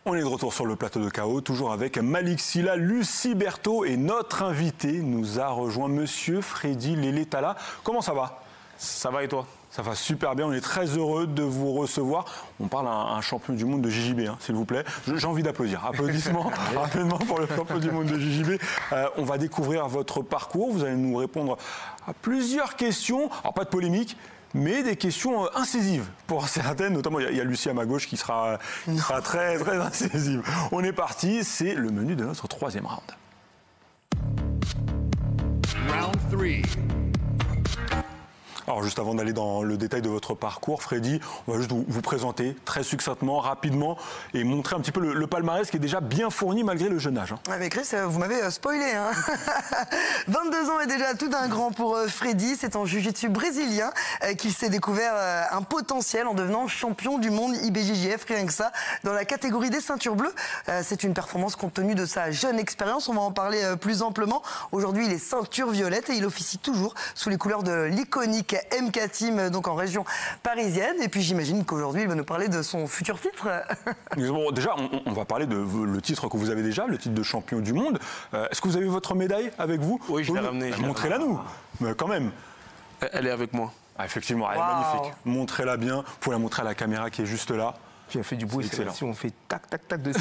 On est de retour sur le plateau de KO, toujours avec Malik Sylla, Lucie Berthaud et notre invité nous a rejoint Monsieur Freddy Lelé-Talla. Comment ça va? Ça va et toi? Ça va super bien, on est très heureux de vous recevoir. On parle à un champion du monde de JJB, hein, s'il vous plaît. J'ai envie d'applaudir. Applaudissements rapidement pour le champion du monde de JJB. On va découvrir votre parcours, vous allez nous répondre à plusieurs questions. Alors pas de polémique, mais des questions incisives pour certaines, notamment il y a Lucie à ma gauche qui sera très, très incisive. On est parti, c'est le menu de notre troisième round. Round 3. Alors juste avant d'aller dans le détail de votre parcours, Freddy, on va juste vous présenter très succinctement, rapidement et montrer un petit peu le palmarès qui est déjà bien fourni malgré le jeune âge. Hein. Ah mais Chris, vous m'avez spoilé. Hein. 22 ans est déjà tout un grand pour Freddy. C'est en jiu-jitsu brésilien qu'il s'est découvert un potentiel en devenant champion du monde IBJJF, rien que ça, dans la catégorie des ceintures bleues. C'est une performance compte tenu de sa jeune expérience. On va en parler plus amplement. Aujourd'hui, il est ceinture violette et il officie toujours sous les couleurs de l'iconique MK Team, donc en région parisienne. Et puis j'imagine qu'aujourd'hui, il va nous parler de son futur titre. Bon, déjà, on va parler de le titre que vous avez déjà, le titre de champion du monde. Est-ce que vous avez votre médaille avec vous? Oui, je l'ai ramenée. Montrez-la nous, mais quand même. Elle est avec moi. Ah, effectivement, elle est magnifique. Montrez-la bien. Vous pouvez la montrer à la caméra qui est juste là. Puis elle fait du bruit, excellent. Si on fait tac, tac, tac dessus.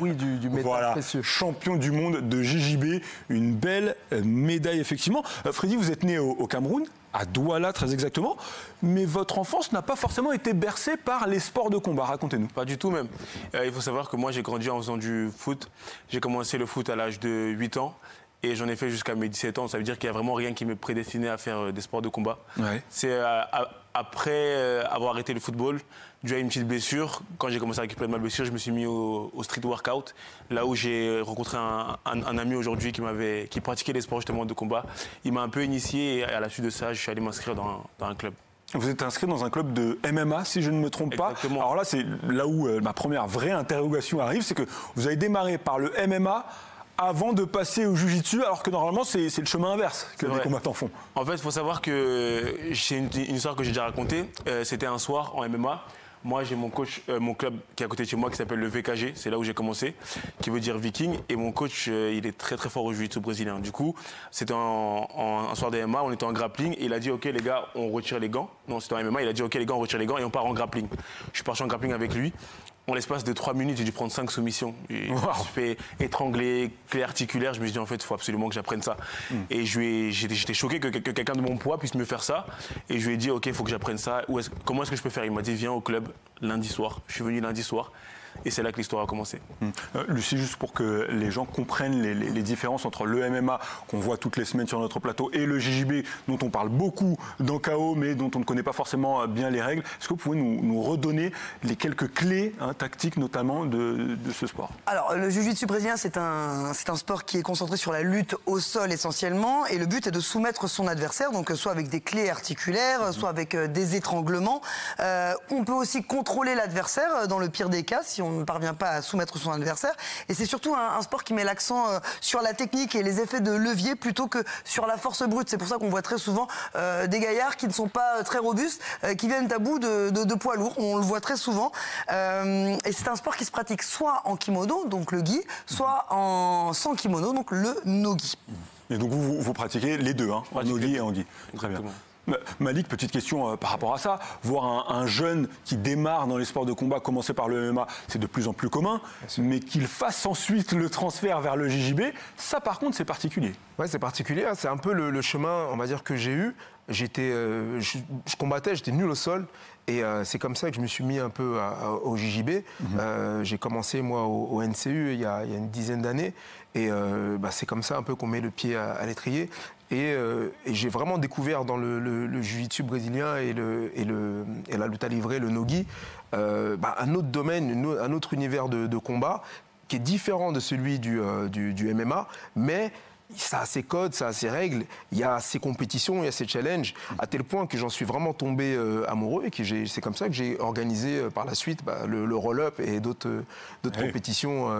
Oui, du métal voilà, précieux. Champion du monde de JJB, une belle médaille effectivement. Freddy, vous êtes né au Cameroun, à Douala très exactement, mais votre enfance n'a pas forcément été bercée par les sports de combat. Racontez-nous. Pas du tout même. Il faut savoir que moi j'ai grandi en faisant du foot. J'ai commencé le foot à l'âge de 8 ans. Et j'en ai fait jusqu'à mes 17 ans. Ça veut dire qu'il n'y a vraiment rien qui me prédestinait à faire des sports de combat. Ouais. C'est après avoir arrêté le football, dû à une petite blessure, quand j'ai commencé à récupérer ma blessure, je me suis mis au street workout. Là où j'ai rencontré un ami aujourd'hui qui pratiquait les sports justement de combat. Il m'a un peu initié et à la suite de ça, je suis allé m'inscrire dans un club. Vous êtes inscrit dans un club de MMA, si je ne me trompe pas. Exactement. Alors là, c'est là où ma première vraie interrogation arrive, c'est que vous avez démarré par le MMA avant de passer au jiu-jitsu, alors que normalement, c'est le chemin inverse que les combattants font. En fait, il faut savoir que c'est une histoire que j'ai déjà racontée. C'était un soir en MMA. Moi, j'ai mon coach, mon club qui est à côté de chez moi, qui s'appelle le VKG. C'est là où j'ai commencé, qui veut dire Viking. Et mon coach, il est très, très fort au jiu-jitsu brésilien. Du coup, c'était un soir de MMA, on était en grappling. Et il a dit, OK, les gars, on retire les gants. Non, c'était en MMA. Il a dit, OK, les gars, on retire les gants et on part en grappling. Je suis parti en grappling avec lui. En l'espace de 3 minutes, j'ai dû prendre 5 soumissions. Je me suis fait étrangler, clé articulaire. Je me suis dit, en fait, il faut absolument que j'apprenne ça. Et j'étais choqué que quelqu'un de mon poids puisse me faire ça. Et je lui ai dit, OK, il faut que j'apprenne ça. Comment est-ce que je peux faire? Il m'a dit, viens au club lundi soir. Je suis venu lundi soir. Et c'est là que l'histoire a commencé. Lucie, juste pour que les gens comprennent les différences entre le MMA qu'on voit toutes les semaines sur notre plateau et le JJB dont on parle beaucoup dans KO mais dont on ne connaît pas forcément bien les règles. Est-ce que vous pouvez nous redonner les quelques clés tactiques notamment de ce sport? Alors le jiu-jitsu brésilien c'est un sport qui est concentré sur la lutte au sol essentiellement et le but est de soumettre son adversaire, donc soit avec des clés articulaires, soit avec des étranglements. On peut aussi contrôler l'adversaire dans le pire des cas si on ne parvient pas à soumettre son adversaire. Et c'est surtout un sport qui met l'accent sur la technique et les effets de levier plutôt que sur la force brute. C'est pour ça qu'on voit très souvent des gaillards qui ne sont pas très robustes, qui viennent à bout de poids lourds. On le voit très souvent. Et c'est un sport qui se pratique soit en kimono, donc le gi, soit sans kimono, donc le no-gi. Et donc vous pratiquez les deux, en no-gi et en gi. Très bien. Malik, petite question par rapport à ça. Voir un jeune qui démarre dans les sports de combat, commencer par le MMA, c'est de plus en plus commun, mais qu'il fasse ensuite le transfert vers le JJB, ça par contre c'est particulier. Ouais, c'est particulier, hein. C'est un peu le chemin, on va dire, que j'ai eu. Je combattais, j'étais nul au sol. Et c'est comme ça que je me suis mis un peu au JJB. J'ai commencé, moi, au NCU il y a une dizaine d'années. Et c'est comme ça un peu qu'on met le pied à l'étrier. Et j'ai vraiment découvert dans le jiu-jitsu brésilien et la lutte à livrer, le no-gi, un autre domaine, un autre univers de combat qui est différent de celui du MMA, mais ça a ses codes, ça a ses règles, il y a ses compétitions, il y a ses challenges, à tel point que j'en suis vraiment tombé amoureux et que c'est comme ça que j'ai organisé par la suite le roll-up et d'autres compétitions,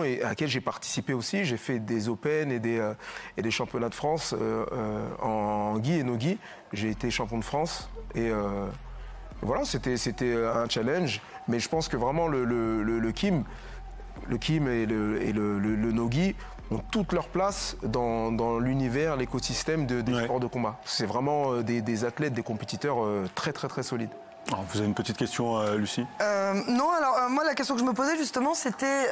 et à laquelle j'ai participé aussi. J'ai fait des Open et des championnats de France en gi et no-gi. J'ai été champion de France et Voilà, c'était un challenge. Mais je pense que vraiment le Kim et le Nogi ont toute leur place dans l'univers, l'écosystème des sports de combat. C'est vraiment des athlètes, des compétiteurs très très très solides. Alors, vous avez une petite question, Lucie? Non, alors moi la question que je me posais justement c'était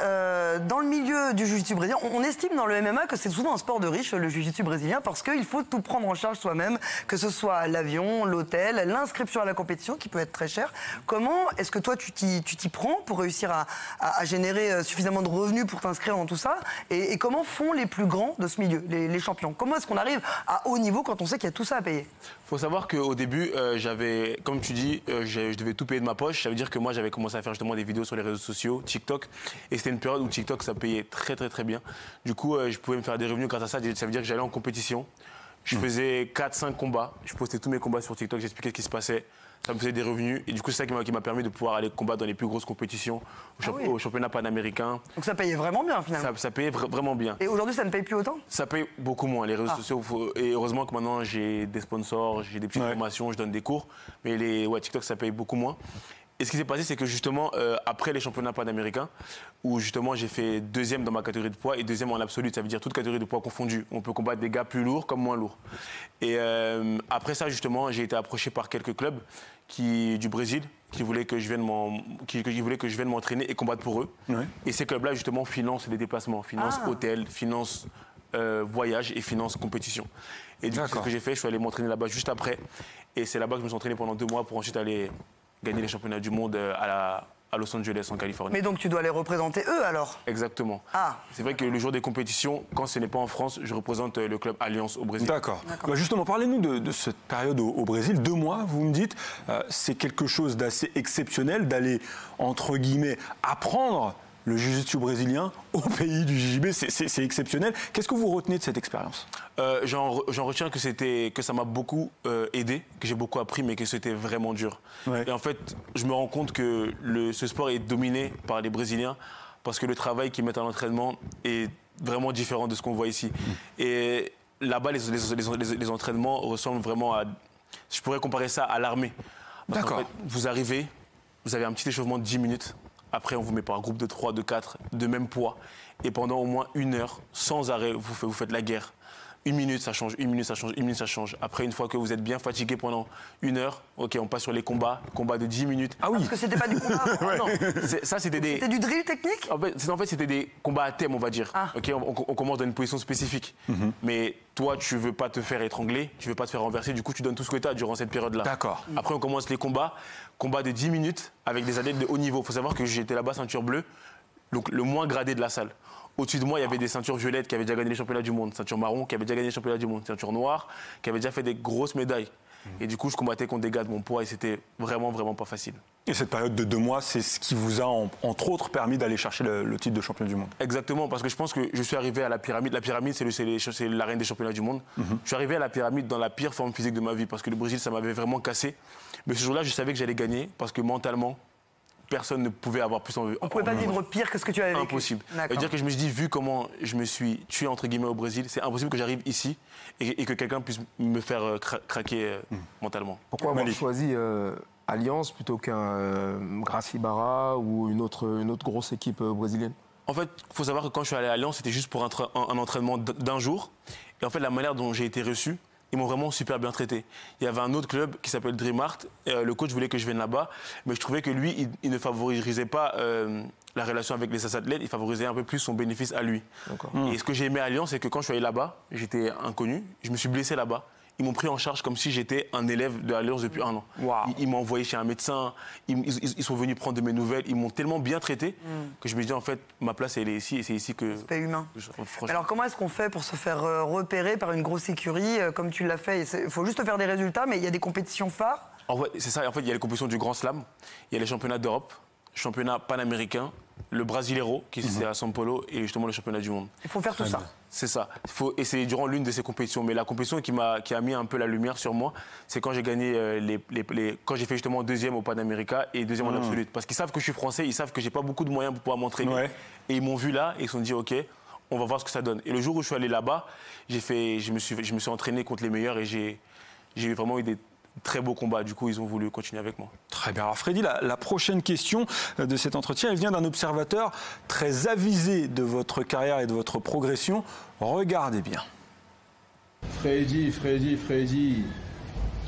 dans le milieu du jiu-jitsu brésilien, on estime dans le MMA que c'est souvent un sport de riche le jiu-jitsu brésilien parce qu'il faut tout prendre en charge soi-même, que ce soit l'avion, l'hôtel, l'inscription à la compétition qui peut être très chère. Comment est-ce que toi tu t'y prends pour réussir à générer suffisamment de revenus pour t'inscrire dans tout ça et comment font les plus grands de ce milieu, les champions? Comment est-ce qu'on arrive à haut niveau quand on sait qu'il y a tout ça à payer? Il faut savoir qu'au début, j'avais, comme tu dis, je devais tout payer de ma poche. Ça veut dire que moi, j'avais commencé à faire justement des vidéos sur les réseaux sociaux, TikTok. Et c'était une période où TikTok, ça payait très, très, très bien. Du coup, je pouvais me faire des revenus grâce à ça. Ça veut dire que j'allais en compétition. Je faisais 4-5 combats. Je postais tous mes combats sur TikTok. J'expliquais ce qui se passait. Ça me faisait des revenus. Et du coup, c'est ça qui m'a permis de pouvoir aller combattre dans les plus grosses compétitions, au championnat panaméricain. Donc ça payait vraiment bien finalement. Ça payait vraiment bien. Et aujourd'hui, ça ne paye plus autant? Ça paye beaucoup moins. Les réseaux sociaux, et heureusement que maintenant j'ai des sponsors, j'ai des petites formations, je donne des cours. Mais TikTok, ça paye beaucoup moins. Et ce qui s'est passé, c'est que justement, après les championnats panaméricains, où justement j'ai fait 2e dans ma catégorie de poids et 2e en absolu, ça veut dire toute catégorie de poids confondue. On peut combattre des gars plus lourds comme moins lourds. Et après ça, justement, j'ai été approché par quelques clubs du Brésil qui voulaient que je vienne m'entraîner et combattre pour eux. Ouais. Et ces clubs-là, justement, financent les déplacements, financent hôtel, financent voyage et financent compétition. Et du coup, c'est ce que j'ai fait. Je suis allé m'entraîner là-bas juste après. Et c'est là-bas que je me suis entraîné pendant 2 mois pour ensuite aller gagner les championnats du monde à Los Angeles, en Californie. Mais donc tu dois les représenter eux alors? Exactement. C'est vrai que le jour des compétitions, quand ce n'est pas en France, je représente le club Alliance au Brésil. D'accord. Bah justement, parlez-nous de cette période au Brésil. 2 mois, vous me dites, c'est quelque chose d'assez exceptionnel d'aller, entre guillemets, apprendre le jiu-jitsu brésilien au pays du JJB. C'est exceptionnel. Qu'est-ce que vous retenez de cette expérience? J'en retiens que ça m'a beaucoup aidé, que j'ai beaucoup appris, mais que c'était vraiment dur. Ouais. Et en fait, je me rends compte que ce sport est dominé par les Brésiliens parce que le travail qu'ils mettent à l'entraînement est vraiment différent de ce qu'on voit ici. Et là-bas, les entraînements ressemblent vraiment à... Je pourrais comparer ça à l'armée. D'accord. En fait, vous arrivez, vous avez un petit échauffement de 10 minutes. Après, on vous met par groupe de 3, de 4, de même poids. Et pendant au moins 1 heure, sans arrêt, vous faites la guerre. 1 minute, ça change, 1 minute, ça change, 1 minute, ça change. Après, une fois que vous êtes bien fatigué pendant 1 heure, ok, on passe sur les combats. Combat de 10 minutes. Ah oui. Parce que c'était pas du combat. Non, ça, c'était des... C'était du drill technique? En fait, c'était des combats à thème, on va dire. Ok, on commence dans une position spécifique. Mais toi, tu veux pas te faire étrangler, tu veux pas te faire renverser. Du coup, tu donnes tout ce que tu as durant cette période-là. D'accord. Après, on commence les combats. Combat de 10 minutes avec des athlètes de haut niveau. Il faut savoir que j'étais là-bas ceinture bleue, donc le moins gradé de la salle. Au-dessus de moi, il y avait des ceintures violettes qui avaient déjà gagné les championnats du monde, ceinture marron qui avait déjà gagné les championnats du monde, ceinture noire qui avait déjà fait des grosses médailles. Et du coup, je combattais contre des gars de mon poids et c'était vraiment, vraiment pas facile. Et cette période de 2 mois, c'est ce qui vous a, entre autres, permis d'aller chercher le titre de champion du monde? Exactement, parce que je pense que je suis arrivé à la pyramide. La pyramide, c'est l'arène des championnats du monde. Je suis arrivé à la pyramide dans la pire forme physique de ma vie parce que le Brésil, ça m'avait vraiment cassé. Mais ce jour-là, je savais que j'allais gagner parce que mentalement, personne ne pouvait avoir plus envie. On ne pouvait pas vivre pire que ce que tu avais vécu. Impossible. C'est-à-dire que je me suis dit, vu comment je me suis tué entre guillemets au Brésil, c'est impossible que j'arrive ici et que quelqu'un puisse me faire craquer mentalement. Pourquoi avoir choisi Alliance plutôt qu'un Gracie Barra ou une autre grosse équipe brésilienne? En fait, il faut savoir que quand je suis allé à Alliance, c'était juste pour un entraînement d'1 jour. Et en fait, la manière dont j'ai été reçu, ils m'ont vraiment super bien traité. Il y avait un autre club qui s'appelle Dreamart. Le coach voulait que je vienne là-bas, mais je trouvais que lui, il ne favorisait pas la relation avec les athlètes, il favorisait un peu plus son bénéfice à lui. Et ce que j'ai aimé à Alliance, c'est que quand je suis allé là-bas, j'étais inconnu, je me suis blessé là-bas. Ils m'ont pris en charge comme si j'étais un élève de Alliance depuis 1 an. Wow. Ils m'ont envoyé chez un médecin, ils sont venus prendre de mes nouvelles, ils m'ont tellement bien traité que je me dis en fait, ma place elle est ici et c'est ici que... C'est pas humain. Alors comment est-ce qu'on fait pour se faire repérer par une grosse écurie comme tu l'as fait? Il faut juste faire des résultats, mais il y a des compétitions phares? En fait, c'est ça, en fait, il y a les compétitions du Grand Slam, il y a les championnats d'Europe, championnat panaméricain, le Brasileiro, qui c'est à São Paulo, et justement le championnat du monde. Il faut faire tout ça. C'est ça. Et c'est durant l'une de ces compétitions. Mais la compétition qui a mis un peu la lumière sur moi, c'est quand j'ai gagné quand j'ai fait justement 2e au Panamérica et 2e en absolu. Parce qu'ils savent que je suis français, ils savent que j'ai pas beaucoup de moyens pour pouvoir m'entraîner. Ouais. Et ils m'ont vu là et ils se sont dit ok, on va voir ce que ça donne. Et le jour où je suis allé là-bas, je me suis entraîné contre les meilleurs et j'ai vraiment eu des très beaux combats. Du coup, ils ont voulu continuer avec moi. Très bien. Alors Freddy, la prochaine question de cet entretien, elle vient d'un observateur très avisé de votre carrière et de votre progression. Regardez bien. Freddy,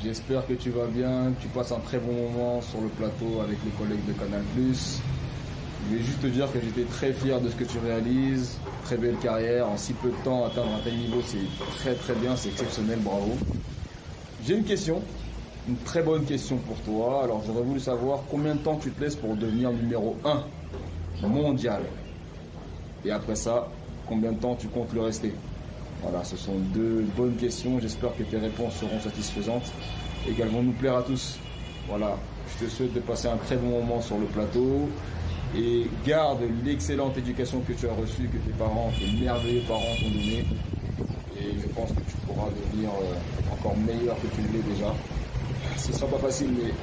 j'espère que tu vas bien, que tu passes un très bon moment sur le plateau avec les collègues de Canal+. Je vais juste te dire que j'étais très fier de ce que tu réalises. Très belle carrière, en si peu de temps, atteindre un tel niveau, c'est très bien, c'est exceptionnel, bravo. J'ai une question, une très bonne question pour toi. Alors j'aurais voulu savoir combien de temps tu te laisses pour devenir numéro 1 mondial. Et après ça, combien de temps tu comptes le rester? Voilà, ce sont deux bonnes questions. J'espère que tes réponses seront satisfaisantes et qu'elles vont nous plaire à tous. Voilà, je te souhaite de passer un très bon moment sur le plateau et garde l'excellente éducation que tu as reçue, que tes parents, tes merveilleux parents t'ont donnée. Et je pense que tu pourras devenir encore meilleur que tu l'es déjà. Ce ne sera pas facile, mais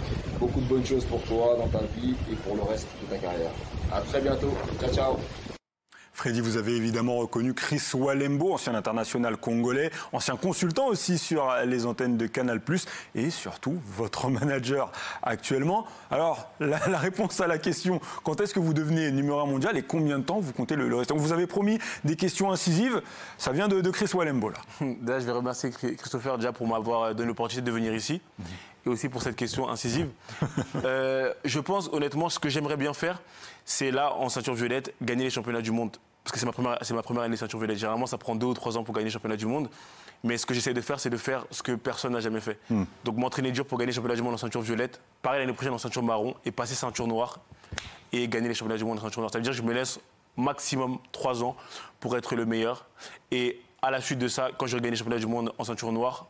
beaucoup de bonnes choses pour toi dans ta vie et pour le reste de ta carrière. À très bientôt. Ciao, ciao. Freddy, vous avez évidemment reconnu Chris Walembo, ancien international congolais, ancien consultant aussi sur les antennes de Canal+, et surtout votre manager actuellement. Alors, la réponse à la question, quand est-ce que vous devenez numéro 1 mondial et combien de temps vous comptez le rester? On vous avait promis des questions incisives, ça vient de Chris Walembo là. Déjà, je vais remercier Christopher déjà pour m'avoir donné l'opportunité de venir ici. Et aussi pour cette question incisive. Je pense honnêtement, ce que j'aimerais bien faire, c'est là, en ceinture violette, gagner les championnats du monde. Parce que c'est ma première année ceinture violette. Généralement, ça prend 2 ou 3 ans pour gagner les championnats du monde. Mais ce que j'essaie de faire, c'est de faire ce que personne n'a jamais fait. Donc m'entraîner dur pour gagner les championnats du monde en ceinture violette. Pareil l'année prochaine en ceinture marron et passer ceinture noire et gagner les championnats du monde en ceinture noire. Ça veut dire que je me laisse maximum 3 ans pour être le meilleur. Et à la suite de ça, quand j'aurai gagné les championnats du monde en ceinture noire,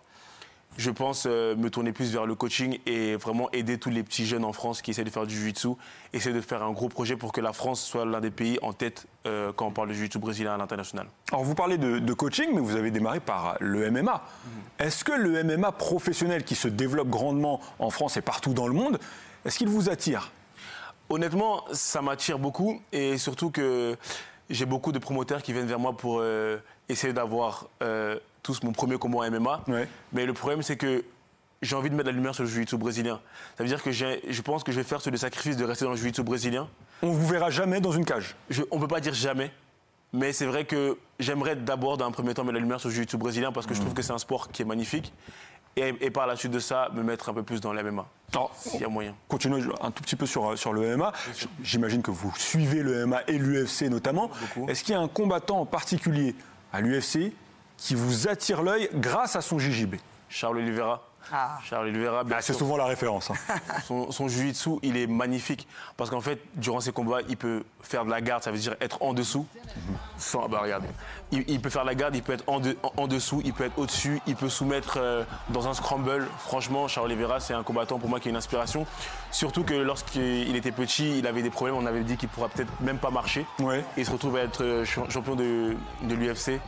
je pense me tourner plus vers le coaching et vraiment aider tous les petits jeunes en France qui essaient de faire du jiu-jitsu, essayer de faire un gros projet pour que la France soit l'un des pays en tête quand on parle de jiu-jitsu brésilien à l'international. Alors vous parlez de coaching, mais vous avez démarré par le MMA. Est-ce que le MMA professionnel qui se développe grandement en France et partout dans le monde, est-ce qu'il vous attire? Honnêtement, ça m'attire beaucoup et surtout que j'ai beaucoup de promoteurs qui viennent vers moi pour essayer d'avoir tous mon premier combat en MMA. Ouais. Mais le problème, c'est que j'ai envie de mettre la lumière sur le jiu-jitsu brésilien. Ça veut dire que je pense que je vais faire le sacrifice de rester dans le jiu-jitsu brésilien. On vous verra jamais dans une cage? On ne peut pas dire jamais. Mais c'est vrai que j'aimerais d'abord, dans un premier temps, mettre la lumière sur le jiu-jitsu brésilien parce que je trouve que c'est un sport qui est magnifique. Et par la suite de ça, me mettre un peu plus dans le MMA. S'il y a moyen. Continuons un tout petit peu sur le MMA. J'imagine que vous suivez le MMA et l'UFC notamment. Est-ce qu'il y a un combattant en particulier à l'UFC qui vous attire l'œil grâce à son JJB? Charles Oliveira. Charles Oliveira, c'est souvent la référence. Son jiu-jitsu, il est magnifique. Parce qu'en fait, durant ses combats, il peut faire de la garde, ça veut dire être en dessous. Regardez. Il peut faire la garde, il peut être en dessous, il peut être au-dessus, il peut soumettre dans un scramble. Franchement, Charles Oliveira, c'est un combattant pour moi qui est une inspiration. Surtout que lorsqu'il était petit, il avait des problèmes. On avait dit qu'il ne pourra peut-être même pas marcher. Ouais. Et il se retrouve à être champion de l'UFC.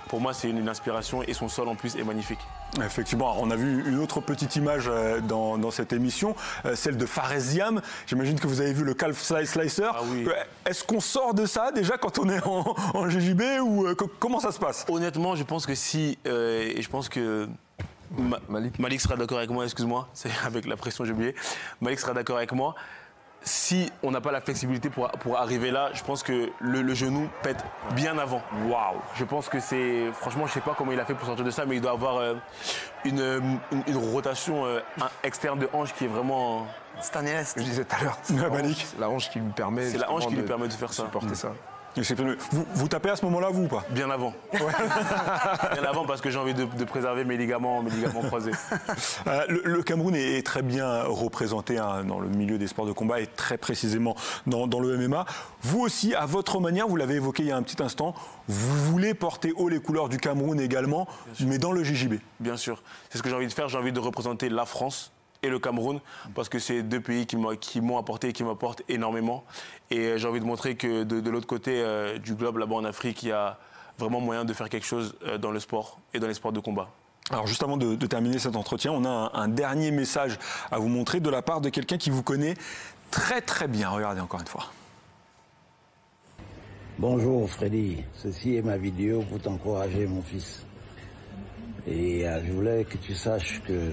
Pour moi, c'est une inspiration et son sol en plus est magnifique. Effectivement, on a vu une autre petite image dans cette émission, celle de Faresiam. J'imagine que vous avez vu le calf slicer. Ah oui. Est-ce qu'on sort de ça déjà quand on est en JJB ou comment ça se passe? Honnêtement, je pense que si, et je pense que Malik sera d'accord avec moi, excuse-moi, c'est avec la pression, j'ai oublié. Malik sera d'accord avec moi. Si on n'a pas la flexibilité pour arriver là, je pense que le genou pète bien avant. Waouh! Je pense que c'est... Franchement, je ne sais pas comment il a fait pour sortir de ça, mais il doit avoir une rotation externe de hanche qui est vraiment... C'est un éleste. Je disais tout à l'heure, c'est la hanche qui lui permet... C'est la hanche qui lui permet de faire ça. Supporter ça. Vous tapez à ce moment-là, vous ou pas? Bien avant. Ouais. Bien avant parce que j'ai envie de préserver mes ligaments croisés. Le Cameroun est très bien représenté dans le milieu des sports de combat et très précisément dans le MMA. Vous aussi, à votre manière, vous l'avez évoqué il y a un petit instant, vous voulez porter haut les couleurs du Cameroun également, mais dans le JJB. Bien sûr. C'est ce que j'ai envie de faire. J'ai envie de représenter la France et le Cameroun, parce que c'est deux pays qui m'ont apporté et qui m'apportent énormément. Et j'ai envie de montrer que de l'autre côté du globe, là-bas en Afrique, il y a vraiment moyen de faire quelque chose dans le sport et dans les sports de combat. Alors juste avant de terminer cet entretien, on a un dernier message à vous montrer de la part de quelqu'un qui vous connaît très très bien. Regardez encore une fois. Bonjour Freddy, ceci est ma vidéo pour t'encourager mon fils. Et je voulais que tu saches que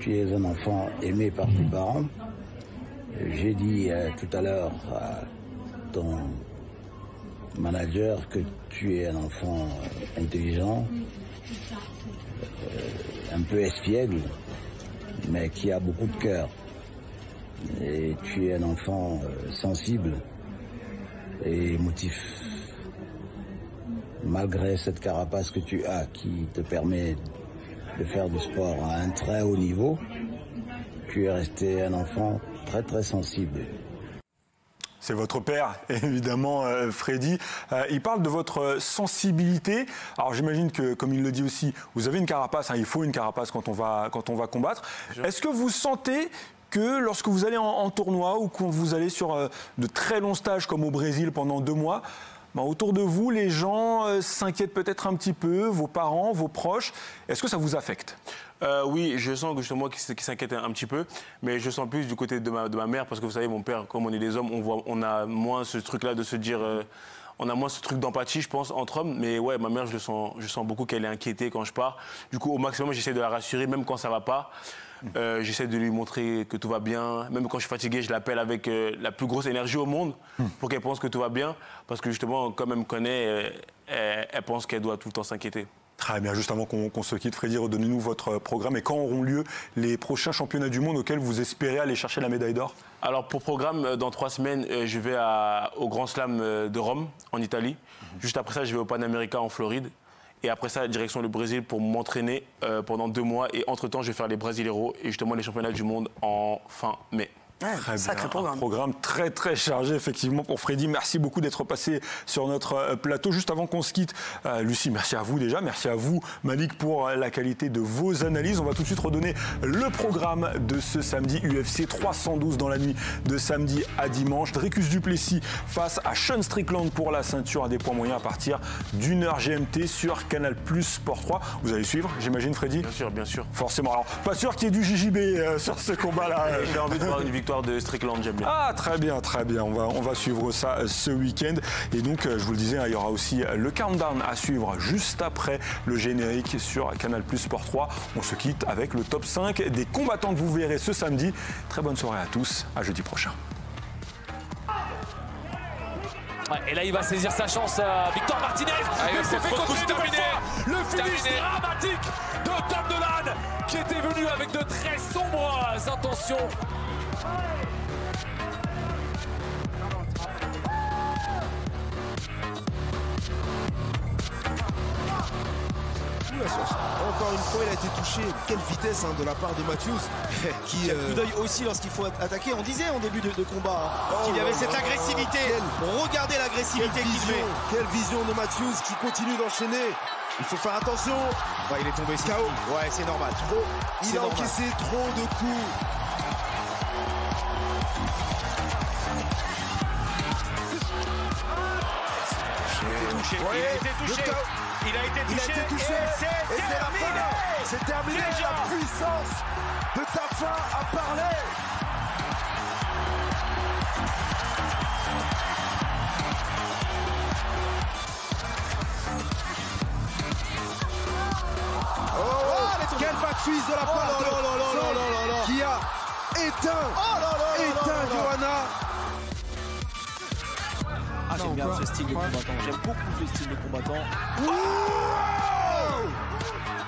tu es un enfant aimé par tes parents J'ai dit tout à l'heure à ton manager que tu es un enfant intelligent, un peu espiègle, mais qui a beaucoup de cœur. Et tu es un enfant sensible et émotif. Malgré cette carapace que tu as qui te permet de faire du sport à un très haut niveau, tu es resté un enfant très très sensible. C'est votre père, évidemment, Freddy. Il parle de votre sensibilité. Alors j'imagine que, comme il le dit aussi, vous avez une carapace. Il faut une carapace quand on va combattre. Est-ce que vous sentez que lorsque vous allez en tournoi ou quand vous allez sur de très longs stages comme au Brésil pendant 2 mois, autour de vous, les gens s'inquiètent peut-être un petit peu, vos parents, vos proches. Est-ce que ça vous affecte ? Oui, je sens que justement qu'il s'inquiète un petit peu, mais je sens plus du côté de ma mère, parce que vous savez, mon père, comme on est des hommes, on a moins ce truc-là de se dire... on a moins ce truc d'empathie, je pense, entre hommes. Mais ouais, ma mère, je sens beaucoup qu'elle est inquiétée quand je pars. Du coup, au maximum, j'essaie de la rassurer, même quand ça va pas. J'essaie de lui montrer que tout va bien. Même quand je suis fatigué, je l'appelle avec la plus grosse énergie au monde pour qu'elle pense que tout va bien. Parce que justement, comme elle me connaît, elle pense qu'elle doit tout le temps s'inquiéter. Très bien, juste avant qu'on se quitte, Freddy, redonnez-nous votre programme et quand auront lieu les prochains championnats du monde auxquels vous espérez aller chercher la médaille d'or ? Alors pour programme, dans 3 semaines, je vais au Grand Slam de Rome, en Italie. Juste après ça, je vais au Panamérica en Floride. Et après ça, direction le Brésil pour m'entraîner pendant 2 mois. Et entre-temps, je vais faire les Brasileiros et justement les championnats du monde en fin mai. Ouais, sacré programme. Un programme très très chargé effectivement pour Freddy. Merci beaucoup d'être passé sur notre plateau. Juste avant qu'on se quitte, Lucie, merci à vous déjà. Merci à vous, Malik, pour la qualité de vos analyses. On va tout de suite redonner le programme de ce samedi UFC 312 dans la nuit de samedi à dimanche. Dricus du Plessis face à Sean Strickland pour la ceinture à des points moyens à partir d'1h GMT sur Canal+ Sport 3. Vous allez suivre, j'imagine, Freddy ? Bien sûr, bien sûr. Forcément. Alors, pas sûr qu'il y ait du JJB sur ce combat-là. J'ai envie de voir une victoire de Strickland, j'aime bien. Ah, très bien, très bien. On va suivre ça ce week-end. Et donc, je vous le disais, il y aura aussi le countdown à suivre juste après le générique sur Canal+ Sport 3. On se quitte avec le top 5 des combattants que vous verrez ce samedi. Très bonne soirée à tous. À jeudi prochain. Ouais, et là, il va saisir sa chance, Victor Martinez. Il s'est fait coacher de fois. Le finish dramatique de Tom Dolan, qui était venu avec de très sombres intentions. Encore une fois, il a été touché. Quelle vitesse de la part de Matthews. Qui coup d'œil aussi lorsqu'il faut attaquer. On disait en début de combat qu'il y avait cette agressivité. Regardez l'agressivité qu'il fait. Quelle vision de Matthews qui continue d'enchaîner. Il faut faire attention. Ouais, il est tombé KO. Ouais, c'est normal. Il a encaissé trop de coups. Il a été touché. Il a été touché. Et c'est la fin. C'est terminé. La puissance de ta fin à parler. Oh, quel backfist de la part de qui a éteint Johanna. Ah, j'aime bien ce style de combattant. J'aime beaucoup ce style de combattant.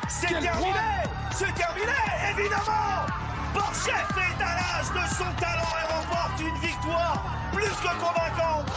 C'est terminé. C'est terminé, évidemment. Borchef fait étalage de son talent et remporte une victoire plus que convaincante.